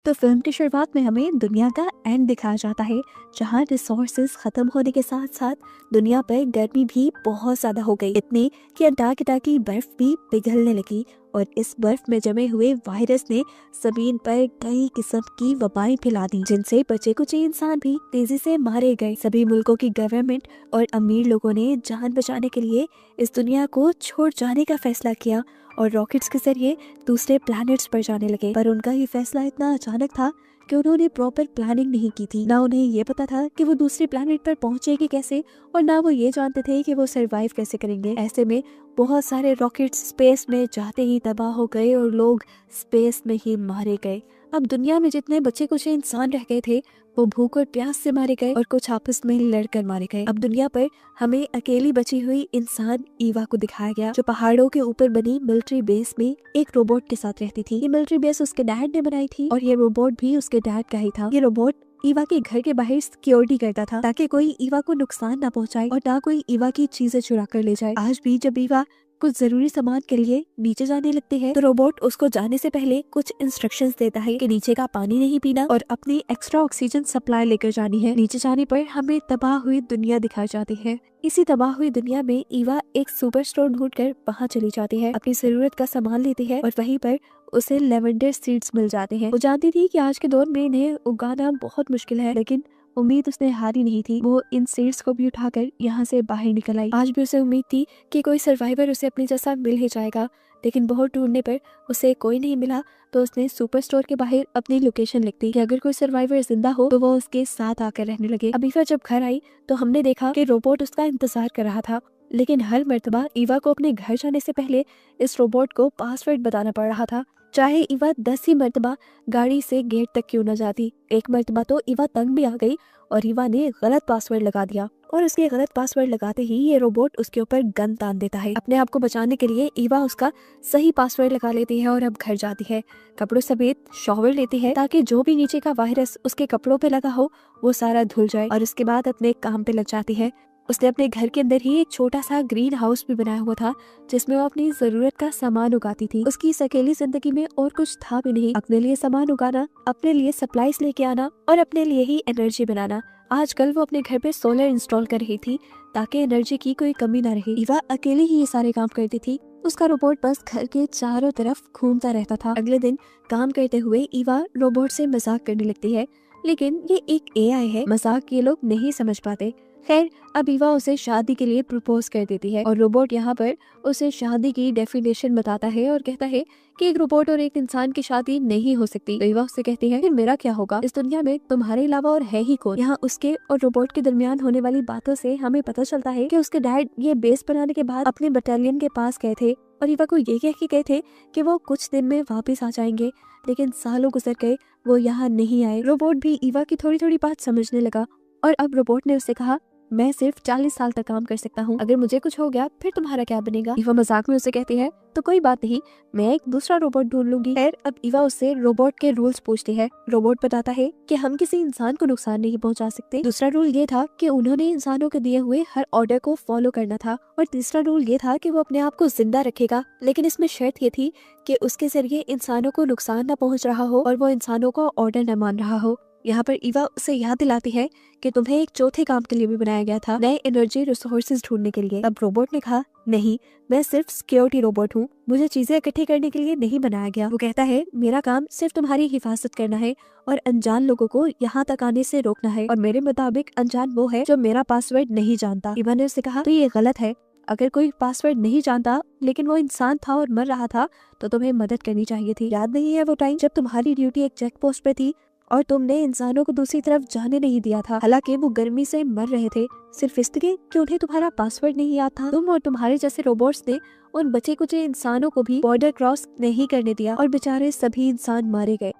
तो फिल्म की शुरुआत में हमें दुनिया का एंड दिखाया जाता है, जहाँ रिसोर्सेज खत्म होने के साथ साथ दुनिया पर गर्मी भी बहुत ज्यादा हो गई, इतनी कि अंटार्कटिका की बर्फ भी पिघलने लगी और इस बर्फ में जमे हुए वायरस ने जमीन पर कई किस्म की वबाएं फैला दी, जिनसे बचे कुछ इंसान भी तेजी से मारे गए। सभी मुल्कों की गवर्नमेंट और अमीर लोगों ने जान बचाने के लिए इस दुनिया को छोड़ जाने का फैसला किया और रॉकेट्स के जरिए दूसरे प्लैनेट्स पर जाने लगे। पर उनका ये फैसला इतना अचानक था कि उन्होंने प्रॉपर प्लानिंग नहीं की थी। ना उन्हें ये पता था कि वो दूसरे प्लैनेट पर पहुंचेगी कैसे और ना वो ये जानते थे कि वो सरवाइव कैसे करेंगे। ऐसे में बहुत सारे रॉकेट्स स्पेस में जाते ही तबाह हो गए और लोग स्पेस में ही मारे गए। अब दुनिया में जितने बच्चे कुछ इंसान रह गए थे वो भूख और प्यास से मारे गए और कुछ आपस में लड़कर मारे गए। अब दुनिया पर हमें अकेली बची हुई इंसान ईवा को दिखाया गया, जो पहाड़ों के ऊपर बनी मिलिट्री बेस में एक रोबोट के साथ रहती थी। ये मिलिट्री बेस उसके डैड ने बनाई थी और ये रोबोट भी उसके डैड का ही था। ये रोबोट ईवा के घर के बाहर सिक्योरिटी करता था ताकि कोई ईवा को नुकसान ना पहुंचाए और ना कोई ईवा की चीजें चुरा कर ले जाए। आज भी जब ईवा कुछ जरूरी सामान के लिए नीचे जाने लगते हैं तो रोबोट उसको जाने से पहले कुछ इंस्ट्रक्शंस देता है कि नीचे का पानी नहीं पीना और अपनी एक्स्ट्रा ऑक्सीजन सप्लाई लेकर जानी है। नीचे जाने पर हमें तबाह हुई दुनिया दिखाई जाती है। इसी तबाह हुई दुनिया में ईवा एक सुपर स्टोर ढूंढकर वहाँ चली जाती है, अपनी जरूरत का सामान लेती है और वहीं पर उसे लेवेंडर सीड्स मिल जाते हैं। वो जानती थी कि आज के दौर में इन्हें उगाना बहुत मुश्किल है, लेकिन उम्मीद उसने हारी नहीं थी। वो इन सीड्स को भी उठाकर यहाँ से बाहर निकल आई। आज भी उसे उम्मीद थी कि कोई सर्वाइवर उसे अपने जैसा मिल ही जाएगा, लेकिन बहुत ढूंढने पर उसे कोई नहीं मिला। तो उसने सुपर स्टोर के बाहर अपनी लोकेशन लिख दी कि अगर कोई सर्वाइवर जिंदा हो तो वो उसके साथ आकर रहने लगे। अब ईवा जब घर आई तो हमने देखा कि रोबोट उसका इंतजार कर रहा था, लेकिन हर मर्तबा ईवा को अपने घर जाने से पहले इस रोबोट को पासवर्ड बताना पड़ रहा था, चाहे ईवा 10 ही मर्तबा गाड़ी से गेट तक क्यों न जाती। एक मर्तबा तो ईवा तंग भी आ गई और ईवा ने गलत पासवर्ड लगा दिया और उसके गलत पासवर्ड लगाते ही ये रोबोट उसके ऊपर गन तान देता है। अपने आप को बचाने के लिए ईवा उसका सही पासवर्ड लगा लेती है और अब घर जाती है। कपड़ों समेत शॉवर लेती है ताकि जो भी नीचे का वायरस उसके कपड़ों पे लगा हो वो सारा धुल जाए और उसके बाद अपने काम पे लग जाती है। उसने अपने घर के अंदर ही एक छोटा सा ग्रीन हाउस भी बनाया हुआ था जिसमें वो अपनी जरूरत का सामान उगाती थी। उसकी इस अकेली जिंदगी में और कुछ था भी नहीं, अपने लिए सामान उगाना, अपने लिए सप्लाईज लेके आना और अपने लिए ही एनर्जी बनाना। आजकल वो अपने घर पे सोलर इंस्टॉल कर रही थी ताकि एनर्जी की कोई कमी ना रहे। ईवा अकेली ही ये सारे काम करती थी। उसका रोबोट बस घर के चारों तरफ घूमता रहता था। अगले दिन काम करते हुए ईवा रोबोट से मजाक करने लगती है, लेकिन ये एक एआई है, मजाक ये लोग नहीं समझ पाते। खैर, अब ईवा उसे शादी के लिए प्रपोज कर देती है और रोबोट यहाँ पर उसे शादी की डेफिनेशन बताता है और कहता है कि एक रोबोट और एक इंसान की शादी नहीं हो सकती। तो ईवा उससे कहती है, फिर मेरा क्या होगा? इस दुनिया में तुम्हारे अलावा और है ही कौन? यहाँ उसके और रोबोट के दरमियान होने वाली बातों से हमें पता चलता है कि उसके डैड ये बेस बनाने के बाद अपने बटालियन के पास गए थे और ईवा को ये कह के गए थे कि वो कुछ दिन में वापस आ जाएंगे, लेकिन सालों गुजर गए, वो यहाँ नहीं आए। रोबोट भी ईवा की थोड़ी थोड़ी बात समझने लगा और अब रोबोट ने उससे कहा, मैं सिर्फ 40 साल तक काम कर सकता हूँ, अगर मुझे कुछ हो गया फिर तुम्हारा क्या बनेगा? ईवा मजाक में उसे कहती है, तो कोई बात नहीं, मैं एक दूसरा रोबोट ढूंढ लूंगी। खैर, अब ईवा उससे रोबोट के रूल्स पूछती है। रोबोट बताता है कि हम किसी इंसान को नुकसान नहीं पहुंचा सकते। दूसरा रूल ये था कि उन्होंने इंसानों के दिए हुए हर ऑर्डर को फॉलो करना था और तीसरा रूल ये था कि वो अपने आप को जिंदा रखेगा, लेकिन इसमें शर्त ये थी कि उसके जरिए इंसानों को नुकसान न पहुँच रहा हो और वो इंसानों का ऑर्डर न मान रहा हो। यहाँ पर ईवा उसे याद दिलाती है कि तुम्हें एक चौथे काम के लिए भी बनाया गया था, नए एनर्जी रिसोर्सेज ढूंढने के लिए। तब रोबोट ने कहा, नहीं, मैं सिर्फ सिक्योरिटी रोबोट हूँ, मुझे चीजें इकट्ठी करने के लिए नहीं बनाया गया। वो कहता है, मेरा काम सिर्फ तुम्हारी हिफाजत करना है और अनजान लोगों को यहाँ तक आने से रोकना है, और मेरे मुताबिक अनजान वो है जो मेरा पासवर्ड नहीं जानता। ईवा ने उससे कहा, तो ये गलत है, अगर कोई पासवर्ड नहीं जानता लेकिन वो इंसान था और मर रहा था तो तुम्हें मदद करनी चाहिए थी। याद नहीं है वो टाइम जब तुम्हारी ड्यूटी एक चेक पोस्ट पे थी और तुमने इंसानों को दूसरी तरफ जाने नहीं दिया था, हालांकि वो गर्मी से मर रहे थे, सिर्फ इसलिए कि उन्हें तुम्हारा पासवर्ड नहीं याद था। तुम और तुम्हारे जैसे रोबोट्स ने उन बचे कुचे इंसानों को भी बॉर्डर क्रॉस नहीं करने दिया और बेचारे सभी इंसान मारे गए।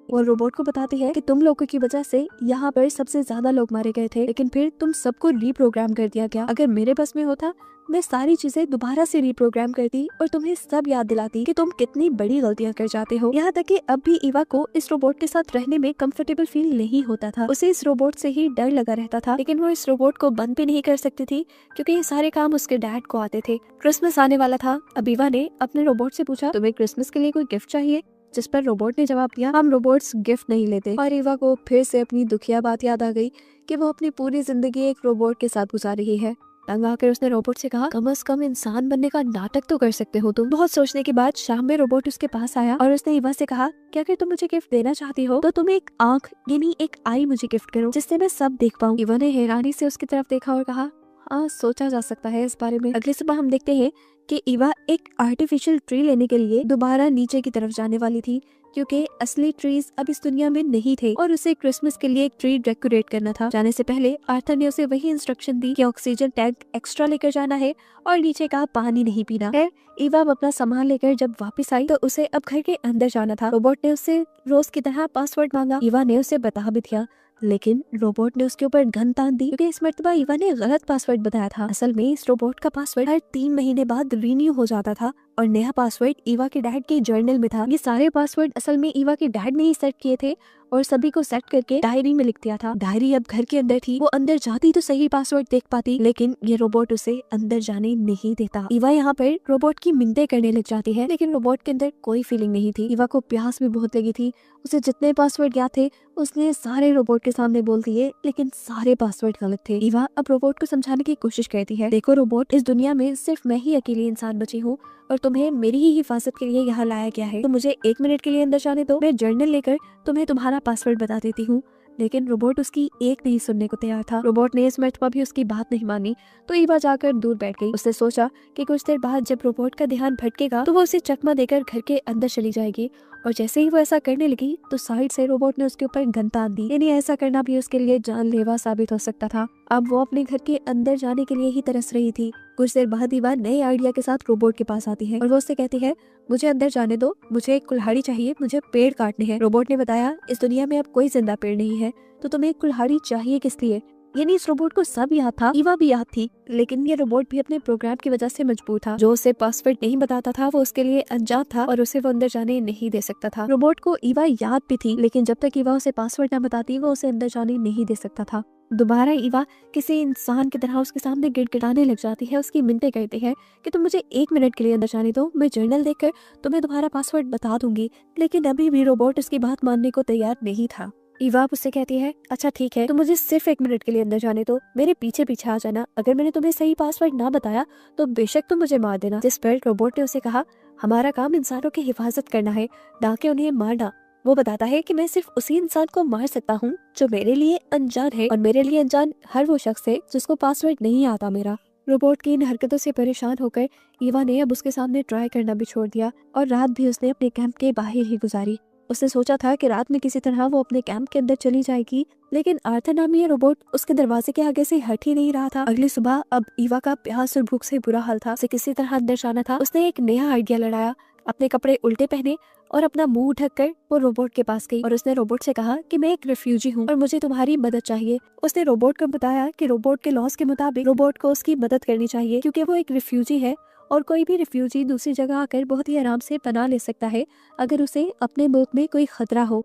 वो रोबोट को बताती है कि तुम लोगों की वजह से यहाँ पर सबसे ज्यादा लोग मारे गए थे, लेकिन फिर तुम सबको रीप्रोग्राम कर दिया गया। अगर मेरे बस में होता मैं सारी चीजें दोबारा से रीप्रोग्राम करती और तुम्हें सब याद दिलाती कि तुम कितनी बड़ी गलतियां कर जाते हो। यहाँ तक कि अब भी ईवा को इस रोबोट के साथ रहने में कंफर्टेबल फील नहीं होता था। उसे इस रोबोट से ही डर लगा रहता था, लेकिन वो इस रोबोट को बंद भी नहीं कर सकती थी क्योंकि ये सारे काम उसके डैड को आते थे। क्रिसमस आने वाला था। अब ईवा ने अपने रोबोट से पूछा, तुम्हें क्रिसमस के लिए कोई गिफ्ट चाहिए? जिस पर रोबोट ने जवाब दिया, हम रोबोट्स गिफ्ट नहीं लेते। और ईवा को फिर से अपनी दुखिया बात याद आ गई कि वो अपनी पूरी जिंदगी एक रोबोट के साथ गुजार रही है। तंग आकर उसने रोबोट से कहा, कम से कम इंसान बनने का नाटक तो कर सकते हो तुम। बहुत सोचने के बाद शाम में रोबोट उसके पास आया और उसने ईवा से कहा कि अगर तुम मुझे गिफ्ट देना चाहती हो तो तुम एक आंख यानी एक आई मुझे गिफ्ट करो, जिससे मैं सब देख पाऊँ। ईवा ने हैरानी से उसकी तरफ देखा और कहा, हाँ सोचा जा सकता है इस बारे में। अगली सुबह हम देखते हैं कि ईवा एक आर्टिफिशियल ट्री लेने के लिए दोबारा नीचे की तरफ जाने वाली थी, क्योंकि असली ट्रीज अब इस दुनिया में नहीं थे और उसे क्रिसमस के लिए एक ट्री डेकोरेट करना था। जाने से पहले आर्थर ने उसे वही इंस्ट्रक्शन दी कि ऑक्सीजन टैंक एक्स्ट्रा लेकर जाना है और नीचे का पानी नहीं पीना है। ईवा अपना सामान लेकर जब वापस आई तो उसे अब घर के अंदर जाना था। रोबोट ने उससे रोज की तरह पासवर्ड मांगा। ईवा ने उसे बता भी दिया, लेकिन रोबोट ने उसके ऊपर गन तान दी, क्योंकि इस मर्तबा ईवा ने गलत पासवर्ड बताया था। असल में इस रोबोट का पासवर्ड हर 3 महीने बाद रिन्यू हो जाता था और नया पासवर्ड ईवा के डैड के जर्नल में था। ये सारे पासवर्ड असल में ईवा के डैड ने ही सेट किए थे और सभी को सेट करके डायरी में लिख दिया था। डायरी अब घर के अंदर थी, वो अंदर जाती तो सही पासवर्ड देख पाती, लेकिन ये रोबोट उसे अंदर जाने नहीं देता। ईवा यहाँ पर रोबोट की मिन्नतें करने लग जाती है, लेकिन रोबोट के अंदर कोई फीलिंग नहीं थी। ईवा को प्यास भी बहुत लगी थी। उसे जितने पासवर्ड याद थे उसने सारे रोबोट के सामने बोल दिए, लेकिन सारे पासवर्ड गलत थे। ईवा अब रोबोट को समझाने की कोशिश करती है, देखो रोबोट, इस दुनिया में सिर्फ मैं ही अकेली इंसान बची हूँ और तुम्हें मेरी ही हिफाजत के लिए यहाँ लाया गया है, तो मुझे 1 मिनट के लिए अंदर जाने दो। मैं जर्नल लेकर तुम्हें तुम्हारा पासवर्ड बता देती हूँ। लेकिन रोबोट उसकी एक नहीं सुनने को तैयार था। रोबोट ने इस मर्तबा भी उसकी बात नहीं मानी, तो ईवा जाकर दूर बैठ गई। उसने सोचा कि कुछ देर बाद जब रोबोट का ध्यान भटकेगा तो वो उसे चकमा देकर घर के अंदर चली जाएगी। और जैसे ही वो ऐसा करने लगी तो साइड से रोबोट ने उसके ऊपर गन तान दी, यानी ऐसा करना भी उसके लिए जानलेवा साबित हो सकता था। अब वो अपने घर के अंदर जाने के लिए ही तरस रही थी। कुछ देर बाद ईवा नए आइडिया के साथ रोबोट के पास आती है और वो उससे कहती है, मुझे अंदर जाने दो, मुझे एक कुल्हाड़ी चाहिए, मुझे पेड़ काटने हैं। रोबोट ने बताया, इस दुनिया में अब कोई जिंदा पेड़ नहीं है, तो तुम्हें एक कुल्हाड़ी चाहिए किस लिए? यानी इस रोबोट को सब याद था, ईवा भी याद थी, लेकिन ये रोबोट भी अपने प्रोग्राम की वजह से मजबूर था। जो उसे पासवर्ड नहीं बताता था वो उसके लिए अनजान था और उसे वो अंदर जाने नहीं दे सकता था। रोबोट को ईवा याद भी थी, लेकिन जब तक ईवा उसे पासवर्ड न बताती वो उसे अंदर जाने नहीं दे सकता था। दोबारा ईवा किसी इंसान की तरह उसके सामने गिड़गिड़ाने लग जाती है, उसकी मिन्नतें करती है कि तुम मुझे 1 मिनट के लिए अंदर जाने दो, मैं जर्नल देखकर तुम्हें तुम्हारा पासवर्ड बता दूंगी। लेकिन अभी भी रोबोट उसकी बात मानने को तैयार नहीं था। ईवा उससे कहती है, अच्छा ठीक है, तो मुझे सिर्फ 1 मिनट के लिए अंदर जाने दो, मेरे पीछे पीछे आ जाना, अगर मैंने तुम्हें सही पासवर्ड ना बताया तो बेशक तुम मुझे मार देना। जिस पर रोबोट ने उसे कहा, हमारा काम इंसानों की हिफाजत करना है, ना कि उन्हें मारना। वो बताता है कि मैं सिर्फ उसी इंसान को मार सकता हूँ जो मेरे लिए अनजान है, और मेरे लिए अनजान हर वो शख्स है जिसको पासवर्ड नहीं आता मेरा। रोबोट की इन हरकतों से परेशान होकर ईवा ने अब उसके सामने ट्राई करना भी छोड़ दिया और रात भी उसने अपने कैंप के बाहर ही गुजारी। उसने सोचा था कि रात में किसी तरह वो अपने कैंप के अंदर चली जाएगी, लेकिन आर्थर नामी ये रोबोट उसके दरवाजे के आगे से हट ही नहीं रहा था। अगली सुबह अब ईवा का प्यास और भूख से बुरा हाल था, उसे किसी तरह अंदर जाना था। उसने एक नया आइडिया लड़ाया, अपने कपड़े उल्टे पहने और अपना मुंह ढककर वो रोबोट के पास गई और उसने रोबोट से कहा कि मैं एक रिफ्यूजी हूँ और मुझे तुम्हारी मदद चाहिए। उसने रोबोट को बताया कि रोबोट के लॉस के मुताबिक रोबोट को उसकी मदद करनी चाहिए, क्योंकि वो एक रिफ्यूजी है और कोई भी रिफ्यूजी दूसरी जगह आकर बहुत ही आराम से पनाह ले सकता है अगर उसे अपने मुल्क में कोई खतरा हो।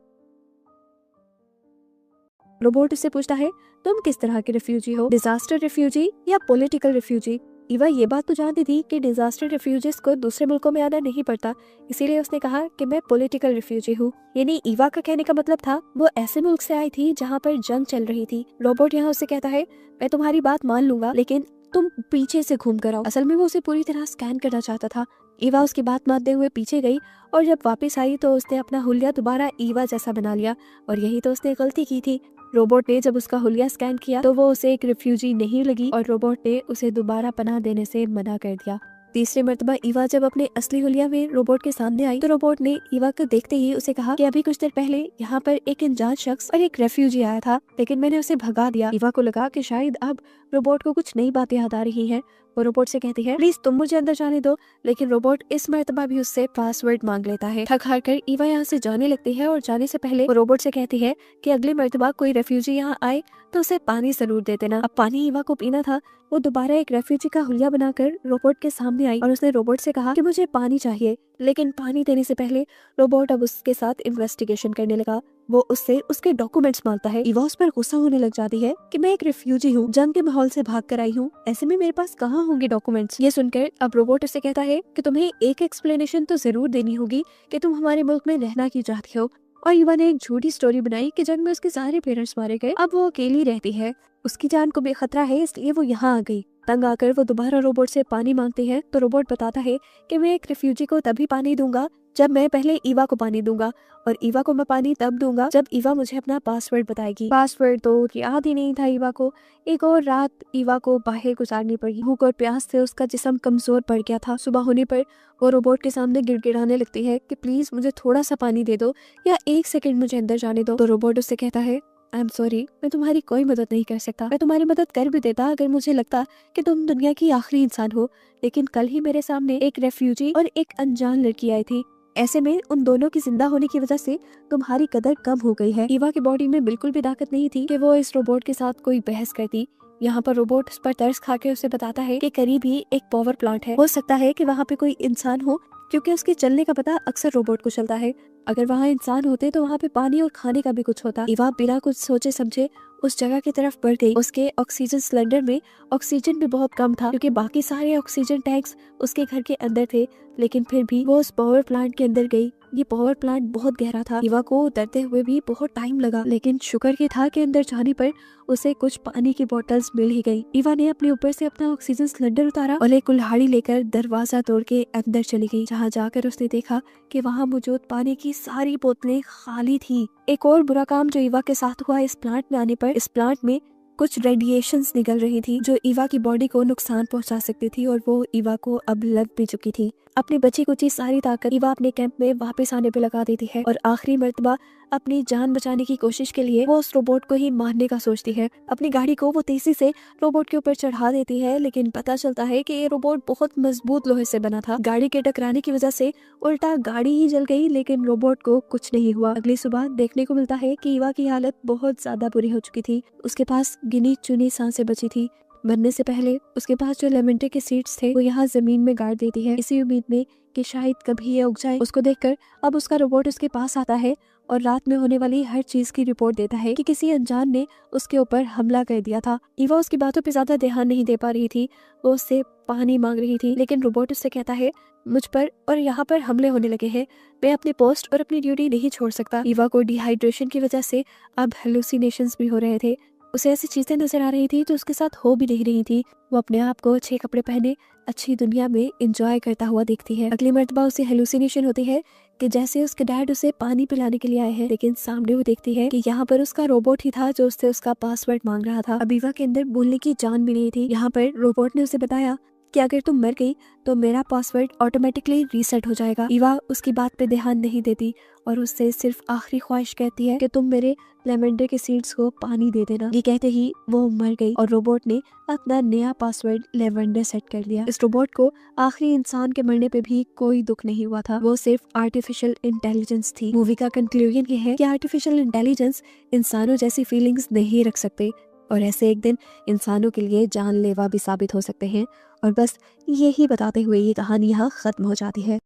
रोबोट उससे पूछता है, तुम किस तरह के रिफ्यूजी हो, डिजास्टर रिफ्यूजी या पॉलिटिकल रिफ्यूजी? ईवा ये बात तो जानती थी कि डिजास्टर रिफ्यूजीज को दूसरे मुल्कों में आना नहीं पड़ता, इसीलिए उसने कहा कि मैं पॉलिटिकल रिफ्यूजी हूँ। यानी ईवा का कहने का मतलब था वो ऐसे मुल्क से आई थी जहाँ पर जंग चल रही थी। रोबोट यहाँ उससे कहता है, मैं तुम्हारी बात मान लूंगा, लेकिन तुम पीछे से घूम कर आओ। असल में वो उसे पूरी तरह स्कैन करना चाहता था। ईवा उसकी बात मानते हुए पीछे गई और जब वापस आई तो उसने अपना हुलिया दोबारा ईवा जैसा बना लिया, और यही तो उसने गलती की थी। रोबोट ने जब उसका हुलिया स्कैन किया तो वो उसे एक रिफ्यूजी नहीं लगी और रोबोट ने उसे दोबारा पनाह देने से मना कर दिया। तीसरी मर्तबा ईवा जब अपने असली हुलिया में रोबोट के सामने आई तो रोबोट ने ईवा को देखते ही उसे कहा कि अभी कुछ देर पहले यहाँ पर एक अनजान शख्स और एक रेफ्यूजी आया था, लेकिन मैंने उसे भगा दिया। ईवा को लगा कि शायद अब रोबोट को कुछ नई बातें याद आ रही हैं। वो रोबोट से कहती है, प्लीज तुम मुझे अंदर जाने दो, लेकिन रोबोट इस मर्तबा भी उससे पासवर्ड मांग लेता है। थक हार कर ईवा यहाँ से जाने लगती है और जाने से पहले वो रोबोट से कहती है कि अगली मर्तबा कोई रेफ्यूजी यहाँ आए तो उसे पानी जरूर दे देना। अब पानी ईवा को पीना था। वो दोबारा एक रेफ्यूजी का हुलिया बनाकर रोबोट के सामने आई और उसने रोबोट से कहा कि मुझे पानी चाहिए, लेकिन पानी देने से पहले रोबोट अब उसके साथ इन्वेस्टिगेशन करने लगा। वो उससे उसके डॉक्यूमेंट्स मांगता है। ईवा उस पर गुस्सा होने लग जाती है कि मैं एक रिफ्यूजी हूँ, जंग के माहौल से भाग कर आई हूँ, ऐसे में मेरे पास कहाँ होंगे डॉक्यूमेंट्स। ये सुनकर अब रोबोट उससे कहता है कि तुम्हें एक एक्सप्लेनेशन तो जरूर देनी होगी कि तुम हमारे मुल्क में रहना क्यों चाहती हो। और ईवा ने एक झूठी स्टोरी बनाई कि जंग में उसके सारे पेरेंट्स मारे गए, अब वो अकेली रहती है, उसकी जान को भी खतरा है, इसलिए वो यहाँ आ गई। तंग आकर वो दोबारा रोबोट से पानी मांगती है तो रोबोट बताता है कि मैं एक रिफ्यूजी को तभी पानी दूंगा जब मैं पहले ईवा को पानी दूंगा, और ईवा को मैं पानी तब दूंगा जब ईवा मुझे अपना पासवर्ड बताएगी। पासवर्ड तो याद ही नहीं था ईवा को। एक और रात ईवा को बाहर गुजारनी पड़ी। भूख और प्यास से उसका जिस्म कमजोर पड़ गया था। सुबह होने पर वो रोबोट के सामने गिड़गिड़ाने लगती है कि प्लीज मुझे थोड़ा सा पानी दे दो या एक सेकंड मुझे अंदर जाने दो। तो रोबोट उससे कहता है आई एम सॉरी, मैं तुम्हारी कोई मदद नहीं कर सकता। मैं तुम्हारी मदद कर भी देता अगर मुझे लगता कि तुम दुनिया की आखिरी इंसान हो, लेकिन कल ही मेरे सामने एक रेफ्यूजी और एक अनजान लड़की आई थी। ऐसे में उन दोनों की जिंदा होने की वजह से तुम्हारी कदर कम हो गई है। ईवा की बॉडी में बिल्कुल भी ताकत नहीं थी कि वो इस रोबोट के साथ कोई बहस करती। यहाँ पर रोबोट उस पर तरस खा के उसे बताता है कि करीब ही एक पावर प्लांट है, हो सकता है कि वहाँ पे कोई इंसान हो, क्योंकि उसके चलने का पता अक्सर रोबोट को चलता है। अगर वहाँ इंसान होते तो वहाँ पे पानी और खाने का भी कुछ होता। ईवा बिना कुछ सोचे समझे उस जगह की तरफ बढ़ गई। उसके ऑक्सीजन सिलेंडर में ऑक्सीजन भी बहुत कम था, क्योंकि बाकी सारे ऑक्सीजन टैंक्स उसके घर के अंदर थे, लेकिन फिर भी वो उस पावर प्लांट के अंदर गई। ये पावर प्लांट बहुत गहरा था। ईवा को उतरते हुए भी बहुत टाइम लगा, लेकिन शुक्र ये था कि अंदर जाने पर उसे कुछ पानी की बोतल्स मिल ही गई। ईवा ने अपने ऊपर से अपना ऑक्सीजन सिलेंडर उतारा और एक कुल्हाड़ी लेकर दरवाजा तोड़ के अंदर चली गई, जहाँ जाकर उसने देखा कि वहाँ मौजूद पानी की सारी बोतलें खाली थी। एक और बुरा काम जो ईवा के साथ हुआ इस प्लांट में आने पर, इस प्लांट में कुछ रेडिएशंस निकल रही थी जो ईवा की बॉडी को नुकसान पहुंचा सकती थी, और वो ईवा को अब लग भी चुकी थी। अपनी बची कुची सारी ताकत ईवा अपने कैंप में वापस आने पे लगा देती है और आखिरी मर्तबा अपनी जान बचाने की कोशिश के लिए वो उस रोबोट को ही मारने का सोचती है। अपनी गाड़ी को वो तेजी से रोबोट के ऊपर चढ़ा देती है, लेकिन पता चलता है कि ये रोबोट बहुत मजबूत लोहे से बना था। गाड़ी के टकराने की वजह से उल्टा गाड़ी ही जल गई, लेकिन रोबोट को कुछ नहीं हुआ। अगली सुबह देखने को मिलता है कि ईवा की हालत बहुत ज्यादा बुरी हो चुकी थी। उसके पास गिनी चुनी सांसें बची थी। मरने से पहले उसके पास जो लेमन ट्री के सीड्स थे वो यहाँ जमीन में गाड़ देती है, इसी उम्मीद में कि शायद कभी ये उग जाए। उसको देखकर अब उसका रोबोट उसके पास आता है और रात में होने वाली हर चीज की रिपोर्ट देता है कि किसी अनजान ने उसके ऊपर हमला कर दिया था। ईवा उसकी बातों पे ज्यादा ध्यान नहीं दे पा रही थी। वो उससे पानी मांग रही थी, लेकिन रोबोट उससे कहता है मुझ पर और यहाँ पर हमले होने लगे हैं, मैं अपने पोस्ट और अपनी ड्यूटी नहीं छोड़ सकता। ईवा को डिहाइड्रेशन की वजह से अब हेलुसिनेशंस भी हो रहे थे। उसे ऐसी चीजें नजर आ रही थी जो उसके साथ हो भी नहीं रही थी। वो अपने आप को अच्छे कपड़े पहने अच्छी दुनिया में एंजॉय करता हुआ देखती है। अगली मर्तबा उसे हेलुसिनेशन होती है कि जैसे उसके डैड उसे पानी पिलाने के लिए आए हैं, लेकिन सामने वो देखती है कि यहाँ पर उसका रोबोट ही था जो उससे उसका पासवर्ड मांग रहा था। अब ईवा के अंदर बोलने की जान भी नहीं थी। यहाँ पर रोबोट ने उसे बताया कि अगर तुम मर गई तो मेरा पासवर्ड ऑटोमेटिकली रीसेट हो जाएगा। ईवा उसकी बात पे ध्यान नहीं देती और उससे सिर्फ आखिरी ख्वाहिश कहती है कि तुम मेरे लेवेंडर के सीड्स को पानी दे देना। ये कहते ही वो मर गई और रोबोट ने अपना नया पासवर्ड लेवेंडर सेट कर लिया। इस रोबोट को आखिरी इंसान के मरने पे भी कोई दुख नहीं हुआ था, वो सिर्फ आर्टिफिशियल इंटेलिजेंस थी। मूवी का कंक्लूजन ये है कि आर्टिफिशियल इंटेलिजेंस इंसानों जैसी फीलिंग्स नहीं रख सकते और ऐसे एक दिन इंसानों के लिए जानलेवा भी साबित हो सकते हैं। और बस यही बताते हुए ये कहानी यहाँ खत्म हो जाती है।